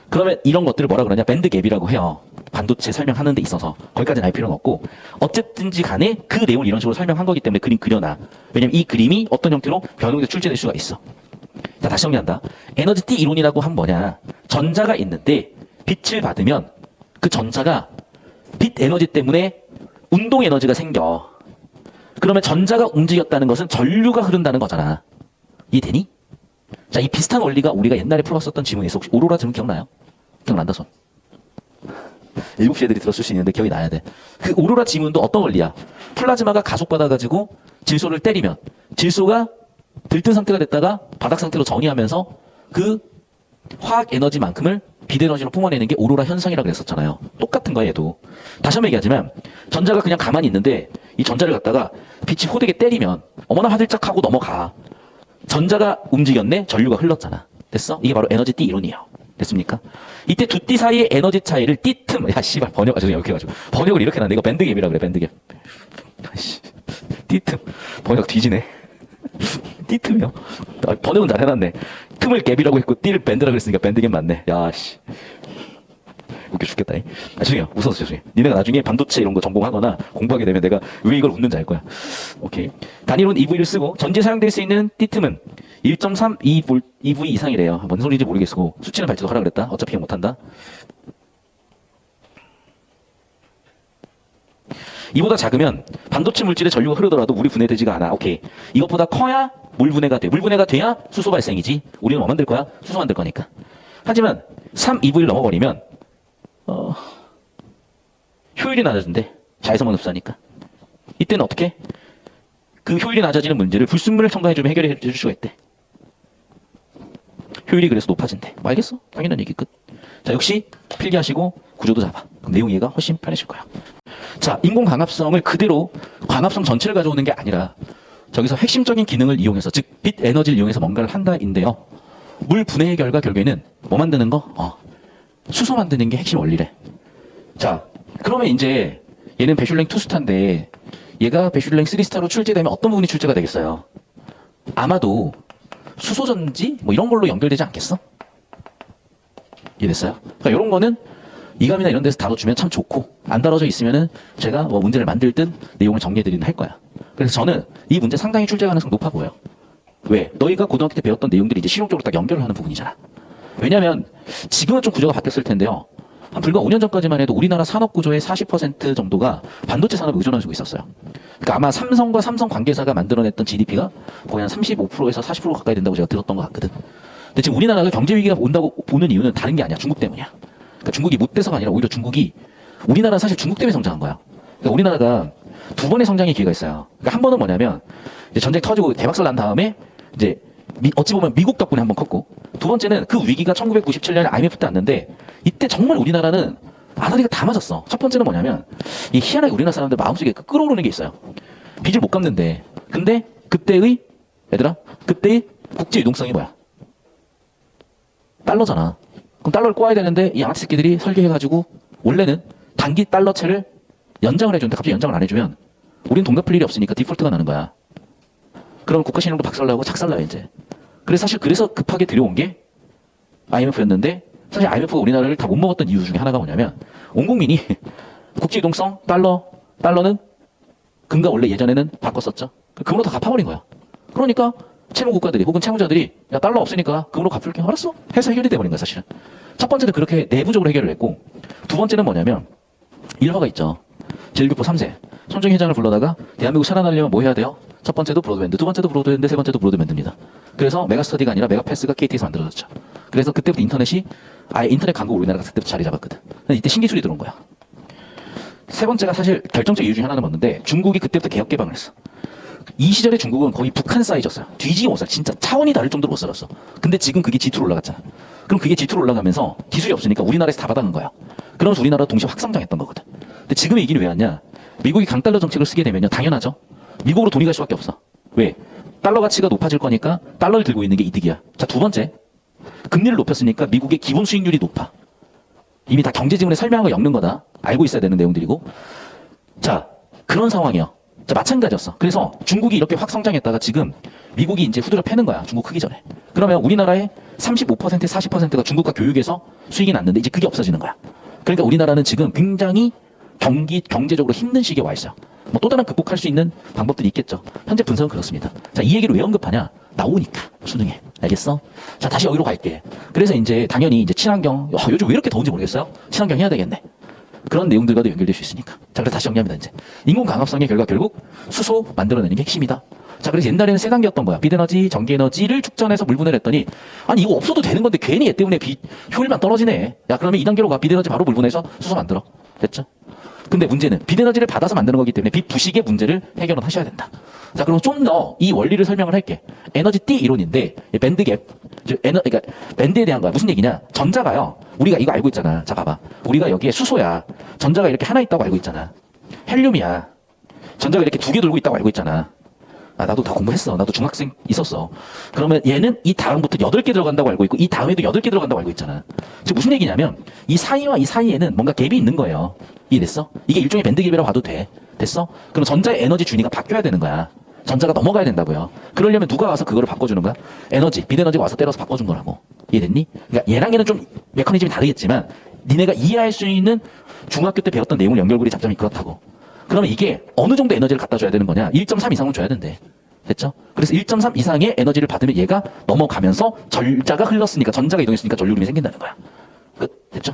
그러면 이런 것들을 뭐라 그러냐? 밴드갭이라고 해요. 반도체 설명하는 데 있어서. 거기까지는 알 필요는 없고 어쨌든지 간에 그 내용을 이런 식으로 설명한 거기 때문에 그림 그려놔. 왜냐면 이 그림이 어떤 형태로 변형돼서 출제될 수가 있어. 자, 다시 정리한다. 에너지 띠 이론이라고 하면 뭐냐? 전자가 있는데 빛을 받으면 그 전자가 빛 에너지 때문에 운동 에너지가 생겨. 그러면 전자가 움직였다는 것은 전류가 흐른다는 거잖아. 이해되니? 자, 이 비슷한 원리가 우리가 옛날에 풀었었던 지문에서 혹시 오로라 지문 기억나요? 기억난다 손. 7시 애들이 들었을 수 있는데 기억이 나야 돼. 그 오로라 지문도 어떤 원리야? 플라즈마가 가속받아가지고 질소를 때리면 질소가 들뜬 상태가 됐다가 바닥 상태로 전이하면서 그 화학 에너지만큼을 빛 에너지로 뿜어내는 게 오로라 현상이라고 그랬었잖아요. 똑같은 거야 얘도. 다시 한번 얘기하자면 전자가 그냥 가만히 있는데 이 전자를 갖다가 빛이 호되게 때리면 어머나 화들짝 하고 넘어가. 전자가 움직였네? 전류가 흘렀잖아. 됐어? 이게 바로 에너지 띠 이론이에요. 됐습니까? 이때 두 띠 사이의 에너지 차이를 띠틈, 야, 씨발, 이렇게 해가지고. 번역을 이렇게 해놨네. 이거 밴드갭이라 그래, 밴드갭. 띠틈. 번역 뒤지네. 띠틈이요? 번역은 잘 해놨네. 틈을 갭이라고 했고, 띠를 밴드라고 했으니까 밴드갭 맞네. 야, 씨. 웃겨 죽겠다. 죄송해요. 웃어서 죄송해요. 니네가 나중에 반도체 이런 거 전공하거나 공부하게 되면 내가 왜 이걸 웃는지 알 거야. 오케이. 단위론 EV를 쓰고 전지에 사용될 수 있는 띠틈은 1.3 EV 이상이래요. 뭔 소리인지 모르겠고 수치는 발제도 하라 그랬다. 어차피 기억 못한다. 이보다 작으면 반도체 물질의 전류가 흐르더라도 물이 분해되지가 않아. 오케이. 이것보다 커야 물 분해가 돼. 물 분해가 돼야 수소 발생이지. 우리는 뭐 만들 거야? 수소 만들 거니까. 하지만 3EV를 넘어버리면 효율이 낮아진대. 자외선만 흡수하니까. 이때는 어떻게? 그 효율이 낮아지는 문제를 불순물을 첨가해주면 해결해 줄 수가 있대. 효율이 그래서 높아진대. 뭐 알겠어? 당연한 얘기 끝. 자, 역시 필기하시고 구조도 잡아. 그럼 내용 이해가 훨씬 편해질 거야. 자, 인공 광합성을 그대로 광합성 전체를 가져오는 게 아니라 저기서 핵심적인 기능을 이용해서, 즉 빛 에너지를 이용해서 뭔가를 한다인데요. 물 분해의 결과 결국에는 뭐 만드는 거? 수소 만드는 게 핵심 원리래. 자, 그러면 이제 얘는 배슐랭 2스타인데 얘가 배슐랭 3스타로 출제되면 어떤 부분이 출제가 되겠어요? 아마도 수소전지 뭐 이런 걸로 연결되지 않겠어? 이해됐어요? 그러니까 이런 거는 이감이나 이런 데서 다뤄주면 참 좋고 안 다뤄져 있으면은 제가 뭐 문제를 만들 듯 내용을 정리해드리는 할 거야. 그래서 저는 이 문제 상당히 출제 가능성 높아 보여요. 왜? 너희가 고등학교 때 배웠던 내용들이 이제 실용적으로 딱 연결을 하는 부분이잖아. 왜냐면 지금은 좀 구조가 바뀌었을 텐데요. 한 불과 5년 전까지만 해도 우리나라 산업 구조의 40% 정도가 반도체 산업에 의존하고 있었어요. 그러니까 아마 삼성과 삼성 관계사가 만들어냈던 GDP가 거의 한 35%에서 40% 가까이 된다고 제가 들었던 것 같거든. 근데 지금 우리나라가 경제 위기가 온다고 보는 이유는 다른 게 아니야. 중국 때문이야. 그러니까 중국이 못 돼서가 아니라 오히려 중국이, 우리나라는 사실 중국 때문에 성장한 거야. 그러니까 우리나라가 두 번의 성장의 기회가 있어요. 그러니까 한 번은 뭐냐면 이제 전쟁 터지고 대박살 난 다음에 이제 어찌 보면 미국 덕분에 한번 컸고, 두 번째는 그 위기가 1997년에 IMF 때 왔는데 이때 정말 우리나라는 아다리가 다 맞았어. 첫 번째는 뭐냐면 이 희한하게 우리나라 사람들 마음속에 끌어오르는 게 있어요. 빚을 못 갚는데, 근데 그때의 국제 유동성이 뭐야? 달러잖아. 그럼 달러를 꼬아야 되는데 이 양아치 새끼들이 설계해가지고 원래는 단기 달러채를 연장을 해주는데 갑자기 연장을 안 해주면 우린 돈 갚을 일이 없으니까 디폴트가 나는 거야. 그럼 국가신용도 박살나고 착살나요 이제. 그래서 급하게 들여온 게 IMF였는데, 사실 IMF가 우리나라를 다 못 먹었던 이유 중에 하나가 뭐냐면 온 국민이 국제유동성 달러는 금가 원래 예전에는 바꿨었죠. 금으로 다 갚아버린 거야. 그러니까 채무 국가들이 혹은 채무자들이 야 달러 없으니까 금으로 갚을게. 알았어. 해서 해결이 돼버린 거야 사실은. 첫 번째는 그렇게 내부적으로 해결을 했고, 두 번째는 뭐냐면 일화가 있죠. 제1교포 3세 손정희 회장을 불러다가 대한민국 살아나려면 뭐 해야 돼요? 첫 번째도 브로드밴드, 두 번째도 브로드밴드, 세 번째도 브로드밴드입니다. 그래서 메가스터디가 아니라 메가패스가 KT에서 만들어졌죠. 그래서 그때부터 인터넷 광고 우리나라가 그때부터 자리 잡았거든. 이때 신기술이 들어온 거야. 세 번째가 사실 결정적 이유 중에 하나는 뭐였는데, 중국이 그때부터 개혁 개방을 했어. 이 시절에 중국은 거의 북한 사이즈였어요. 뒤지게 못 살아. 진짜 차원이 다를 정도로 못 살았어. 근데 지금 그게 G2로 올라갔잖아. 그럼 그게 G2로 올라가면서 기술이 없으니까 우리나라에서 다 받아간 거야. 그러면서 우리나라가 동시에 확성장했던 거거든. 근데 지금의 얘기는 왜 왔냐? 미국이 강달러 정책을 쓰게 되면요, 당연하죠. 미국으로 돈이 갈 수밖에 없어. 왜? 달러 가치가 높아질 거니까 달러를 들고 있는 게 이득이야. 자, 두 번째. 금리를 높였으니까 미국의 기본 수익률이 높아. 이미 다 경제지문에 설명한 거 엮는 거다. 알고 있어야 되는 내용들이고. 자, 그런 상황이야. 자, 마찬가지였어. 그래서 중국이 이렇게 확 성장했다가 지금 미국이 이제 후드려 패는 거야. 중국 크기 전에. 그러면 우리나라의 35% 40%가 중국과 교육에서 수익이 났는데 이제 그게 없어지는 거야. 그러니까 우리나라는 지금 굉장히 경제적으로 힘든 시기에 와 있어요. 뭐 또 다른 극복할 수 있는 방법들이 있겠죠. 현재 분석은 그렇습니다. 자, 이 얘기를 왜 언급하냐? 나오니까 수능에. 알겠어? 자, 다시 여기로 갈게. 그래서 이제 당연히 이제 친환경, 요즘 왜 이렇게 더운지 모르겠어요? 친환경 해야 되겠네. 그런 내용들과도 연결될 수 있으니까. 자, 그래서 다시 정리합니다, 이제. 인공 강압성의 결과 결국 수소 만들어내는 게 핵심이다. 자, 그래서 옛날에는 세 단계였던 거야. 비대너지, 전기에너지를 축전해서 물분해를 했더니, 아니, 이거 없어도 되는 건데 괜히 얘 때문에 효율만 떨어지네. 야, 그러면 2단계로 가. 비대너지 바로 물분해서 수소 만들어. 됐죠? 근데 문제는 비대너지를 받아서 만드는 거기 때문에 비부식의 문제를 해결은 하셔야 된다. 자, 그럼 좀 더 이 원리를 설명을 할게. 에너지 띠 이론인데, 밴드갭. 그러니까 밴드에 대한 거야. 무슨 얘기냐? 전자가요. 우리가 이거 알고 있잖아. 자, 봐봐. 우리가 여기에 수소야. 전자가 이렇게 하나 있다고 알고 있잖아. 헬륨이야. 전자가 이렇게 두 개 돌고 있다고 알고 있잖아. 아, 나도 다 공부했어. 나도 중학생 있었어. 그러면 얘는 이 다음부터 8개 들어간다고 알고 있고, 이 다음에도 8개 들어간다고 알고 있잖아. 지금 무슨 얘기냐면, 이 사이와 이 사이에는 뭔가 갭이 있는 거예요. 이해됐어? 이게 일종의 밴드갭이라고 봐도 돼. 됐어? 그럼 전자의 에너지 준위가 바뀌어야 되는 거야. 전자가 넘어가야 된다고요. 그러려면 누가 와서 그거를 바꿔주는 거야? 에너지, 비대너지가 와서 때려서 바꿔준 거라고. 이해됐니? 그러니까 얘랑 얘는 좀 메커니즘이 다르겠지만, 니네가 이해할 수 있는 중학교 때 배웠던 내용을 연결고리 잡자면 그렇다고. 그러면 이게 어느 정도 에너지를 갖다 줘야 되는 거냐? 1.3 이상은 줘야 된대. 됐죠? 그래서 1.3 이상의 에너지를 받으면 얘가 넘어가면서 전자가 흘렀으니까, 전자가 이동했으니까 전류림이 생긴다는 거야. 끝. 됐죠?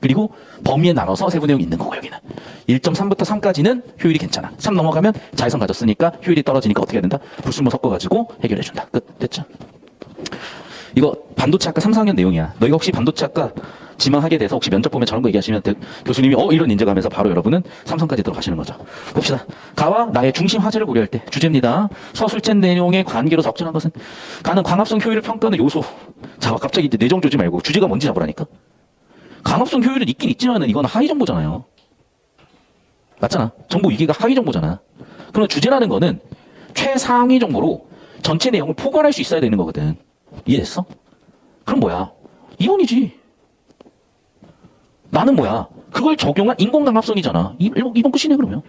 그리고 범위에 나눠서 세부 내용이 있는 거고, 여기는. 1.3부터 3까지는 효율이 괜찮아. 3 넘어가면 자외선 가졌으니까 효율이 떨어지니까 어떻게 해야 된다? 불순물 섞어가지고 해결해준다. 끝. 됐죠? 이거 반도체 학과 3, 4학년 내용이야. 너희가 혹시 반도체 학과 지망하게 돼서 혹시 면접 보면 저런 거 얘기하시면 교수님이 이런 인정하면서 바로 여러분은 삼성까지 들어가시는 거죠. 봅시다. 가와 나의 중심 화제를 고려할 때 주제입니다. 서술책 내용의 관계로 적절한 것은 가는 광합성 효율을 평가하는 요소. 자, 갑자기 이제 내정 조지 말고 주제가 뭔지 잡으라니까. 광합성 효율은 있긴 있지만은 이건 하위 정보잖아요. 맞잖아. 정보 위기가 하위 정보잖아. 그럼 주제라는 거는 최상위 정보로 전체 내용을 포괄할 수 있어야 되는 거거든. 이해됐어? 그럼 뭐야? 이론이지. 나는 뭐야? 그걸 적용한 인공강합성이잖아. 이번 끝이네, 그러면.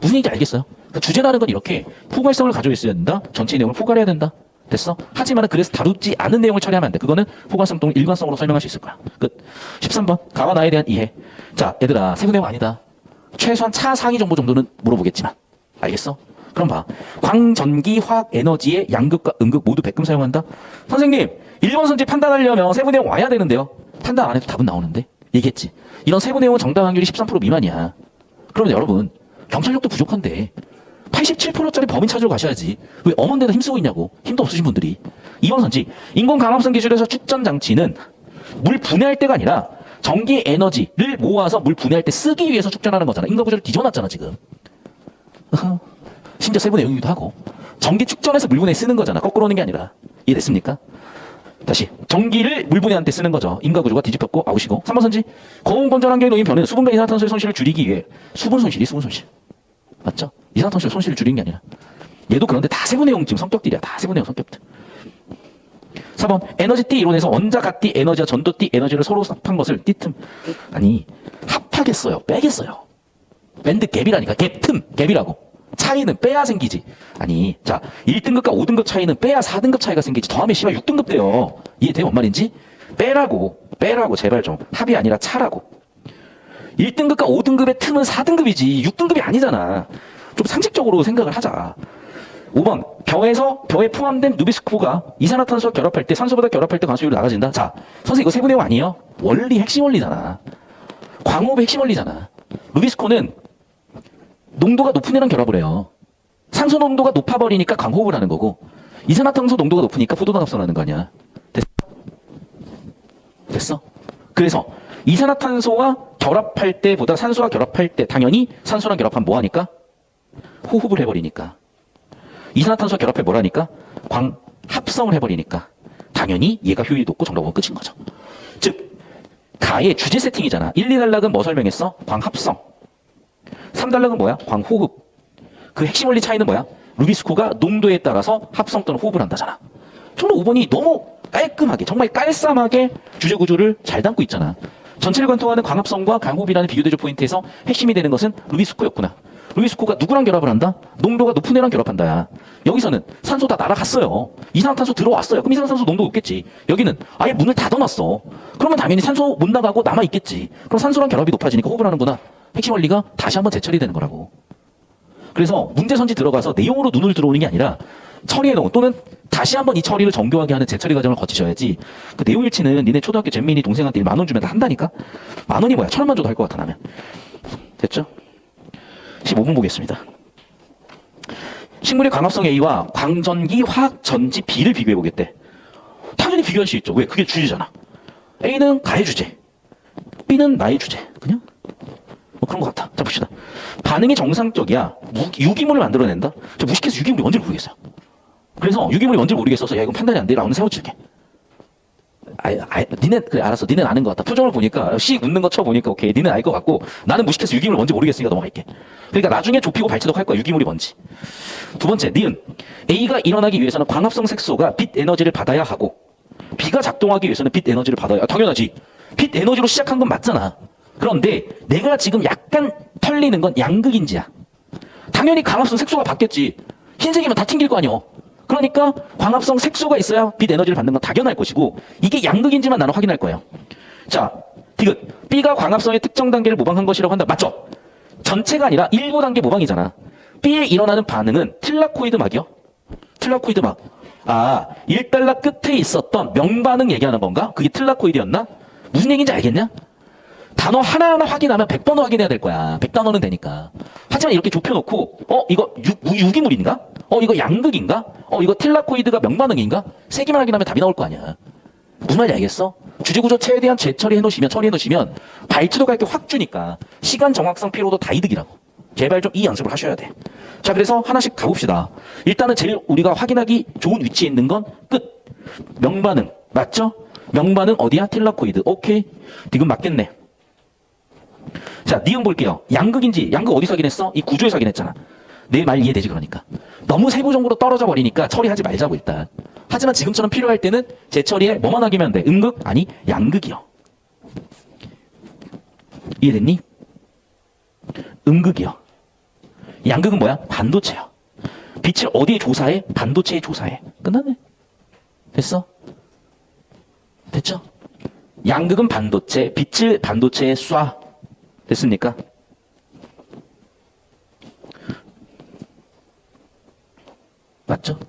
무슨 얘기인지 알겠어요? 그러니까 주제라는 건 이렇게 포괄성을 가지고 있어야 된다. 전체 내용을 포괄해야 된다. 됐어? 하지만 그래서 다루지 않은 내용을 처리하면 안 돼. 그거는 포괄성 또는 일관성으로 설명할 수 있을 거야. 끝. 13번. 가와 나에 대한 이해. 자, 얘들아, 세부 내용 아니다. 최소한 차상위 정보 정도는 물어보겠지만. 알겠어? 그럼 봐. 광, 전기, 화학, 에너지의 양극과 음극 모두 백금 사용한다? 선생님, 1번 선지 판단하려면 세부 내용 와야 되는데요. 판단 안 해도 답은 나오는데? 얘기했지. 이런 세부 내용은 정답 확률이 13% 미만이야. 그러면 여러분, 경찰력도 부족한데 87%짜리 범인 찾으러 가셔야지. 왜 엄한 데다 힘쓰고 있냐고. 힘도 없으신 분들이. 2번 선지. 인공강합성 기술에서 축전 장치는 물 분해할 때가 아니라 전기 에너지를 모아서 물 분해할 때 쓰기 위해서 축전하는 거잖아. 인과구조를 뒤집어놨잖아, 지금. 심지어 세부 내용이기도 하고. 전기 축전해서 물 분해 쓰는 거잖아. 거꾸로 오는 게 아니라. 이해됐습니까? 다시. 전기를 물 분해할 때 쓰는 거죠. 인과구조가 뒤집혔고 아웃이고. 3번 선지. 고온 건전 환경에 놓인 변은 수분과 이산화탄소의 손실을 줄이기 위해 수분 손실. 맞죠? 이산화탄소의 손실을 줄이는 게 아니라. 얘도 그런데 다 세부 내용 지금 성격들이야. 다 세부 내용 성격들. 4번. 에너지띠 이론에서 원자 갓띠 에너지와 전도띠 에너지를 서로 합한 것을 띠틈. 아니, 합하겠어요? 빼겠어요? 밴드 갭이라니까. 갭이라고. 차이는 빼야 생기지. 아니, 자, 1등급과 5등급 차이는 빼야 4등급 차이가 생기지. 더하면 씨발 6등급 돼요. 이해돼요? 뭔 말인지? 빼라고, 제발 좀. 합이 아니라 차라고. 1등급과 5등급의 틈은 4등급이지. 6등급이 아니잖아. 좀 상식적으로 생각을 하자. 5번. 벼에 포함된 누비스코가 이산화탄소와 결합할 때 산소보다 결합할 때 관수율이 나아진다. 자, 선생님 이거 세부 내용 아니에요? 원리 핵심 원리잖아. 광호흡의 핵심 원리잖아. 누비스코는 농도가 높은 애랑 결합을 해요. 산소 농도가 높아버리니까 광호흡을 하는 거고, 이산화탄소 농도가 높으니까 포도당합성을 하는 거 아니야. 됐어? 그래서 이산화탄소와 결합할 때보다 산소와 결합할 때 당연히 산소랑 결합하면 뭐하니까? 호흡을 해버리니까. 이산화탄소와 결합해 뭐라니까? 광합성을 해버리니까 당연히 얘가 효율이 높고 정답은 끝인 거죠. 즉 가의 주제 세팅이잖아. 1, 2단락은 뭐 설명했어? 광합성. 3단락은 뭐야? 광호흡. 그 핵심 원리 차이는 뭐야? 루비스코가 농도에 따라서 합성 또는 호흡을 한다잖아. 정말 5번이 너무 깔끔하게, 정말 깔쌈하게 주제 구조를 잘 담고 있잖아. 전체를 관통하는 광합성과 강호흡이라는 비교대조 포인트에서 핵심이 되는 것은 루비스코였구나. 루비스코가 누구랑 결합을 한다? 농도가 높은 애랑 결합한다야. 여기서는 산소 다 날아갔어요. 이산화탄소 들어왔어요. 그럼 이산화탄소 농도 높겠지. 여기는 아예 문을 닫아놨어. 그러면 당연히 산소 못 나가고 남아있겠지. 그럼 산소랑 결합이 높아지니까 호흡을 하는구나. 핵심 원리가 다시 한번 재처리되는 거라고. 그래서 문제 선지 들어가서 내용으로 눈을 들어오는 게 아니라 처리해놓은 또는 다시 한번 이 처리를 정교하게 하는 재처리 과정을 거치셔야지. 그 내용 일치는 니네 초등학교 잼민이 동생한테 10,000원 주면 다 한다니까? 10,000원이 뭐야? 1,000원만 줘도 할 것 같아 나는. 됐죠? 15분 보겠습니다. 식물의 광합성 A와 광전기 화학 전지 B를 비교해 보겠대. 당연히 비교할 수 있죠. 왜? 그게 주제잖아. A는 가의 주제, B는 나의 주제. 그냥 뭐 그런 것 같아. 자 봅시다. 반응이 정상적이야. 유기물을 만들어낸다. 저 무식해서 유기물이 뭔지 모르겠어요. 그래서 유기물이 뭔지 모르겠어서 야 이건 판단이 안 돼. 라고는 세워칠게. 니네 그래 알았어. 니는 아는 것 같다. 표정을 보니까 씩 웃는 거 쳐보니까 오케이. 니는 알 것 같고 나는 무식해서 유기물 뭔지 모르겠으니까 넘어갈게. 그러니까 나중에 좁히고 발치도록 할 거야. 유기물이 뭔지. 두 번째, 니은 A가 일어나기 위해서는 광합성 색소가 빛 에너지를 받아야 하고 B가 작동하기 위해서는 빛 에너지를 받아야. 당연하지. 빛 에너지로 시작한 건 맞잖아. 그런데 내가 지금 약간 털리는 건 양극인지야. 당연히 광합성 색소가 받겠지. 흰색이면 다 튕길 거 아니야. 그러니까 광합성 색소가 있어야 빛 에너지를 받는 건 당연할 것이고 이게 양극인지만 나는 확인할 거예요. 자, 디귿. B가 광합성의 특정 단계를 모방한 것이라고 한다. 맞죠? 전체가 아니라 일부 단계 모방이잖아. B에 일어나는 반응은 틀라코이드 막이요? 틀라코이드 막. 아, 1달러 끝에 있었던 명반응 얘기하는 건가? 그게 틀라코이드였나? 무슨 얘기인지 알겠냐? 단어 하나하나 확인하면 100번호 확인해야 될 거야. 100단어는 되니까. 하지만 이렇게 좁혀놓고 이거 유기물인가? 이거 양극인가? 이거 틸라코이드가 명반응인가? 세 개만 확인하면 답이 나올 거 아니야. 무슨 말인지 알겠어? 주제구조 최대한 처리해놓으시면 발치도 갈 게 확 주니까 시간 정확성 피로도 다 이득이라고. 제발 좀 이 연습을 하셔야 돼. 자, 그래서 하나씩 가봅시다. 일단은 제일 우리가 확인하기 좋은 위치에 있는 건 끝. 명반응. 맞죠? 명반응 어디야? 틸라코이드. 오케이. 지금 맞겠네. 자, 니은 볼게요. 양극인지, 양극 어디서 확인했어? 이 구조에서 확인했잖아. 내 말 이해되지, 그러니까. 너무 세부적으로 떨어져 버리니까 처리하지 말자고, 일단. 하지만 지금처럼 필요할 때는 재처리에 뭐만 확인하면 돼? 음극? 아니, 양극이요. 이해됐니? 음극이요. 양극은 뭐야? 반도체요. 빛을 어디에 조사해? 반도체에 조사해. 끝났네. 됐어? 됐죠? 양극은 반도체, 빛을 반도체에 쏴. 됐습니까? 맞죠?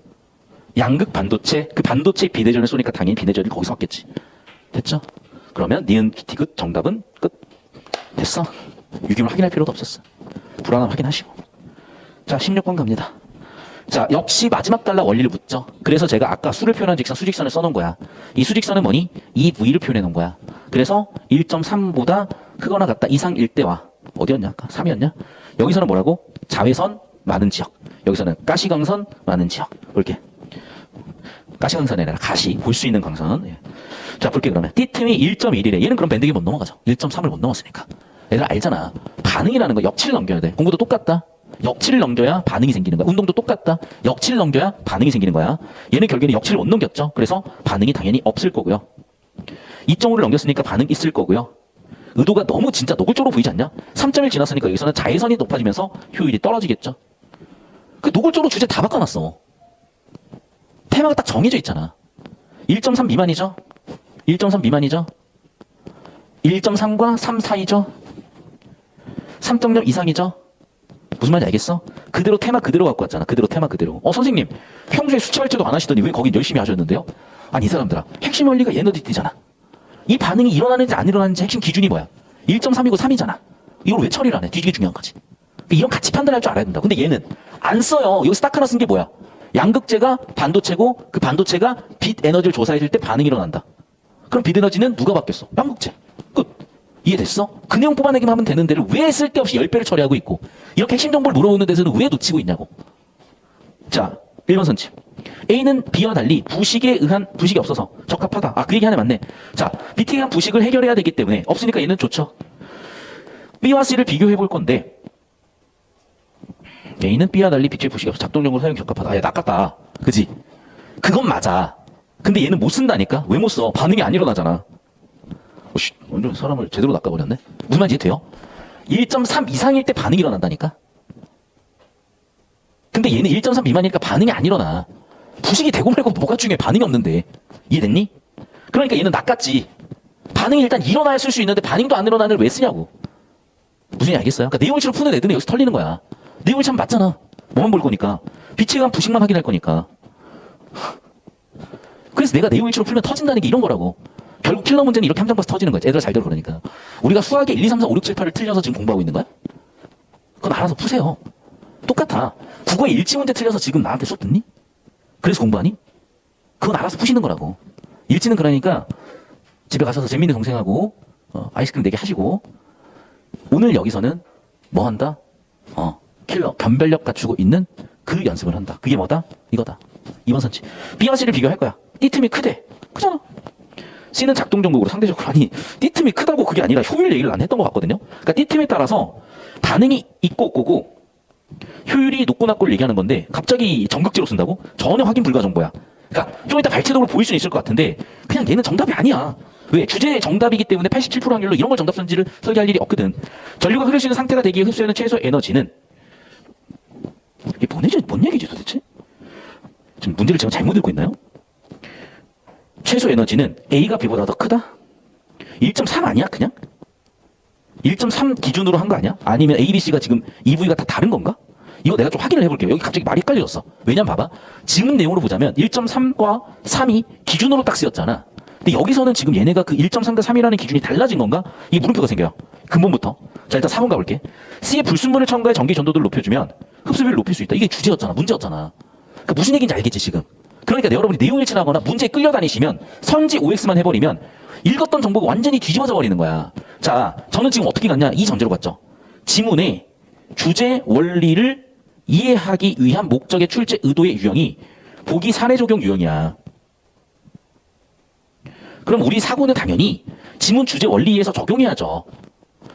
양극 반도체, 그 반도체 비대전을 쏘니까 당연히 비대전이 거기서 왔겠지. 됐죠? 그러면 니은 디귿 정답은 끝. 됐어? 유기물 확인할 필요도 없었어. 불안함 확인하시고. 자, 16번 갑니다. 자, 역시 마지막 달락 원리를 묻죠. 그래서 제가 아까 수를 표현한 직선 수직선을 써놓은 거야. 이 수직선은 뭐니? 이 V를 표현해 놓은 거야. 그래서 1.3보다 크거나 같다 이상일 때와 어디였냐? 아까 3이었냐? 여기서는 뭐라고? 자외선 많은 지역. 여기서는 가시광선 많은 지역. 볼게. 가시광선이 아니라 가시. 볼 수 있는 광선. 예. 자, 볼게 그러면. 띠틈이 1.1이래. 얘는 그럼 밴드기 못 넘어가죠. 1.3을 못 넘었으니까. 얘들 알잖아. 반응이라는 거 역치를 넘겨야 돼. 공부도 똑같다. 역치를 넘겨야 반응이 생기는 거야. 운동도 똑같다. 역치를 넘겨야 반응이 생기는 거야. 얘는 결국에는 역치를 못 넘겼죠. 그래서 반응이 당연히 없을 거고요. 2.5를 넘겼으니까 반응 있을 거고요. 의도가 너무 진짜 노골적으로 보이지 않냐? 3.1 지났으니까 여기서는 자외선이 높아지면서 효율이 떨어지겠죠. 그 노골적으로 주제 다 바꿔놨어. 테마가 딱 정해져 있잖아. 1.3 미만이죠? 1.3 미만이죠? 1.3과 3 사이죠? 3.0 이상이죠? 무슨 말인지 알겠어? 그대로 테마 그대로 갖고 왔잖아. 그대로 테마 그대로. 선생님, 평소에 수치 발제도 안 하시더니 왜 거긴 열심히 하셨는데요? 아니, 이 사람들아. 핵심 원리가 에너지티잖아. 이 반응이 일어나는지 안 일어나는지 핵심 기준이 뭐야? 1.3이고 3이잖아. 이걸 왜 처리를 안 해? 뒤지게 중요한 거지. 이런 가치 판단할 줄 알아야 된다. 근데 얘는 안 써요. 여기서 딱 하나 쓴 게 뭐야? 양극재가 반도체고 그 반도체가 빛 에너지를 조사해줄 때 반응이 일어난다. 그럼 빛 에너지는 누가 받겠어? 양극재. 끝. 이해됐어? 그 내용 뽑아내기만 하면 되는 데를 왜 쓸데없이 10배를 처리하고 있고 이렇게 핵심 정보를 물어보는 데서는 왜 놓치고 있냐고. 자, 1번 선침. A는 B와 달리 부식에 의한 부식이 없어서 적합하다. 그 얘기 하나 맞네. 자, B에 의한 부식을 해결해야 되기 때문에 없으니까 얘는 좋죠. B와 C를 비교해 볼 건데 A는 B와 달리 빛의 부식이 없어 작동 정보 사용 적합하다. 야, 낚았다. 그지? 그건 맞아. 근데 얘는 못 쓴다니까? 왜 못 써? 반응이 안 일어나잖아. 오씨, 완전 사람을 제대로 낚아버렸네? 무슨 말인지 돼요? 1.3 이상일 때 반응이 일어난다니까? 근데 얘는 1.3 미만이니까 반응이 안 일어나. 부식이 되고 말고 뭐가 중요해? 반응이 없는데. 이해됐니? 그러니까 얘는 낚았지. 반응이 일단 일어나야 쓸 수 있는데 반응도 안 일어나는 걸 왜 쓰냐고. 무슨 얘기 알겠어요? 그러니까 내용물치로 푸는 애들은 여기서 털리는 거야. 내용물치 하면 맞잖아. 뭐만 볼 거니까. 빛에 의한 부식만 확인할 거니까. 그래서 내가 내용물치로 풀면 터진다는 게 이런 거라고. 결국 킬러 문제는 이렇게 함정 봐서 터지는 거야. 애들 잘 들어 그러니까. 우리가 수학에 1, 2, 3, 4, 5, 6, 7, 8을 틀려서 지금 공부하고 있는 거야? 그건 알아서 푸세요. 똑같아. 국어의 일치 문제 틀려서 지금 나한테 수업 듣니? 그래서 공부하니? 그건 알아서 푸시는 거라고. 일치는 그러니까 집에 가셔서 재밌는 동생하고 아이스크림 4개 하시고 오늘 여기서는 뭐 한다? 킬러, 변별력 갖추고 있는 그 연습을 한다. 그게 뭐다? 이거다. 2번 선지. B와 C를 비교할 거야. 띠틈이 크대. 크잖아. C는 작동 정보로 상대적으로 아니 띠틈이 크다고 그게 아니라 효율 얘기를 난 했던 것 같거든요. 그러니까 띠틈에 따라서 반응이 있고 없고고 효율이 높고 낮고를 얘기하는 건데 갑자기 정극제로 쓴다고? 전혀 확인 불가 정보야. 그러니까 좀 이따 발췌적으로 보일 수는 있을 것 같은데 그냥 얘는 정답이 아니야. 왜? 주제의 정답이기 때문에 87% 확률로 이런 걸 정답 선지를 설계할 일이 없거든. 전류가 흐를 수 있는 상태가 되기에 흡수하는 최소 에너지는 이게 뭔 얘기지 도대체? 지금 문제를 제가 잘못 읽고 있나요? 최소 에너지는 A가 B보다 더 크다? 1.3 아니야 그냥? 1.3 기준으로 한 거 아니야? 아니면 A, B, C가 지금 EV가 다 다른 건가? 이거 내가 좀 확인을 해볼게요. 여기 갑자기 말이 헷갈려졌어. 왜냐면 봐봐. 지문 내용으로 보자면 1.3과 3이 기준으로 딱 쓰였잖아. 근데 여기서는 지금 얘네가 그 1.3과 3이라는 기준이 달라진 건가? 이게 물음표가 생겨요. 근본부터. 자, 일단 4번 가볼게. C의 불순물을 첨가해 전기 전도도를 높여주면 흡수비를 높일 수 있다. 이게 주제였잖아. 문제였잖아. 그러니까 무슨 얘기인지 알겠지, 지금. 그러니까 여러분이 내용 일치하거나 문제에 끌려다니시면 선지 OX만 해버리면 읽었던 정보가 완전히 뒤집어져 버리는 거야. 자, 저는 지금 어떻게 갔냐? 이 전제로 갔죠. 지문의 주제 원리를 이해하기 위한 목적의 출제 의도의 유형이 보기 사례 적용 유형이야. 그럼 우리 사고는 당연히 지문 주제 원리에서 적용해야죠.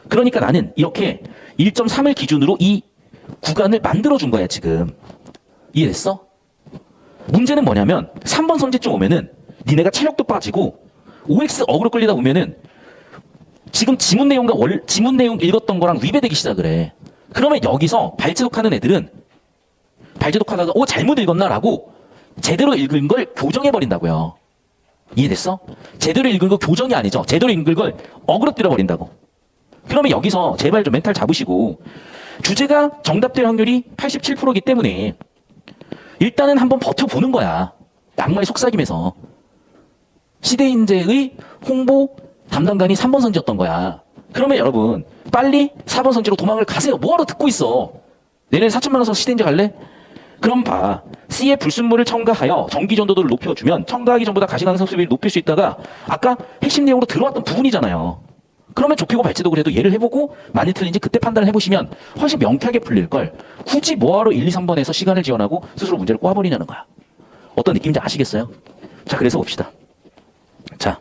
그러니까 나는 이렇게 1.3을 기준으로 이 구간을 만들어준 거야, 지금. 이해됐어? 문제는 뭐냐면 3번 선지쯤 오면은 니네가 체력도 빠지고 OX 어그로 끌리다 보면은 지금 지문 내용과 지문 내용 읽었던 거랑 위배되기 시작을 해. 그러면 여기서 발제독하는 애들은 발제독하다가 잘못 읽었나라고 제대로 읽은 걸 교정해버린다고요. 이해됐어? 제대로 읽은 거 교정이 아니죠. 제대로 읽은 걸 어그로 때려버린다고. 그러면 여기서 제발 좀 멘탈 잡으시고 주제가 정답될 확률이 87%이기 때문에 일단은 한번 버텨보는 거야. 악마의 속삭임에서. 시대인재의 홍보 담당관이 3번 선지였던 거야. 그러면 여러분 빨리 4번 선지로 도망을 가세요. 뭐하러 듣고 있어. 내년에 4천만 원 써서 시대인재 갈래? 그럼 봐. C의 불순물을 첨가하여 전기전도도를 높여주면 첨가하기 전보다 가시가능 흡수비를 높일 수 있다가 아까 핵심 내용으로 들어왔던 부분이잖아요. 그러면 좁히고 발제독을 해도 얘를 해보고 많이 틀린지 그때 판단을 해보시면 훨씬 명쾌하게 풀릴걸. 굳이 뭐하러 1, 2, 3번에서 시간을 지원하고 스스로 문제를 꼬아버리냐는 거야. 어떤 느낌인지 아시겠어요? 자, 그래서 봅시다. 자,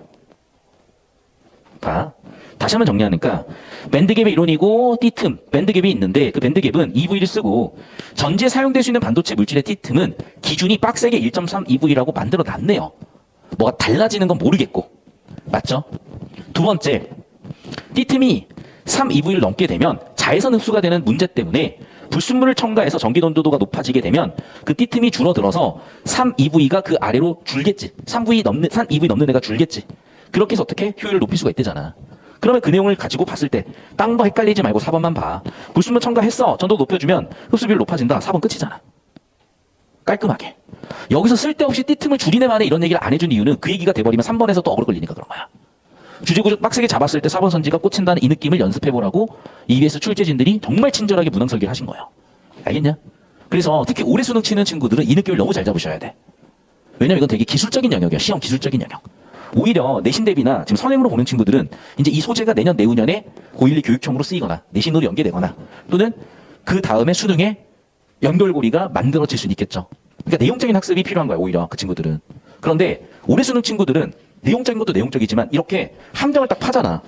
봐. 다시 한번 정리하니까 밴드갭의 이론이고 T틈, 밴드갭이 있는데 그 밴드갭은 EV를 쓰고 전지에 사용될 수 있는 반도체 물질의 T틈은 기준이 빡세게 1.3 EV라고 만들어 놨네요. 뭐가 달라지는 건 모르겠고. 맞죠? 두 번째, T틈이 3 EV를 넘게 되면 자외선 흡수가 되는 문제 때문에 불순물을 첨가해서 전기 전도도가 높아지게 되면 그 T틈이 줄어들어서 3 EV가 그 아래로 줄겠지. 3 EV 넘는 애가 줄겠지. 그렇게 해서 어떻게 효율을 높일 수가 있대잖아. 그러면 그 내용을 가지고 봤을 때 딴 거 헷갈리지 말고 4번만 봐. 불순물 첨가했어. 전도 높여주면 흡수비율 높아진다. 4번 끝이잖아. 깔끔하게. 여기서 쓸데없이 T틈을 줄이네 만에 이런 얘기를 안 해준 이유는 그 얘기가 돼버리면 3번에서 또 어그로 걸리니까 그런 거야. 주제구조 빡세게 잡았을 때 4번 선지가 꽂힌다는 이 느낌을 연습해보라고 EBS 출제진들이 정말 친절하게 문항 설계를 하신 거예요. 알겠냐? 그래서 특히 올해 수능 치는 친구들은 이 느낌을 너무 잘 잡으셔야 돼. 왜냐면 이건 되게 기술적인 영역이야. 시험 기술적인 영역. 오히려 내신 대비나 지금 선행으로 보는 친구들은 이제 이 소재가 내년 내후년에 고1 교육청으로 쓰이거나 내신으로 연계되거나 또는 그 다음에 수능에 연결고리가 만들어질 수는 있겠죠. 그러니까 내용적인 학습이 필요한 거야. 오히려 그 친구들은. 그런데 올해 수능 친구들은 내용적인 것도 내용적이지만 이렇게 함정을 딱 파잖아.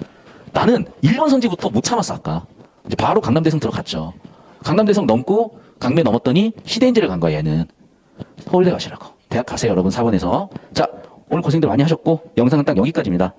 나는 1번 선지부터 못 참았어 아까. 이제 바로 강남대성 들어갔죠. 강남대성 넘고 강매 넘었더니 시대인지를 간 거야, 얘는. 서울대 가시라고. 대학 가세요, 여러분, 4번에서. 자, 오늘 고생들 많이 하셨고, 영상은 딱 여기까지입니다.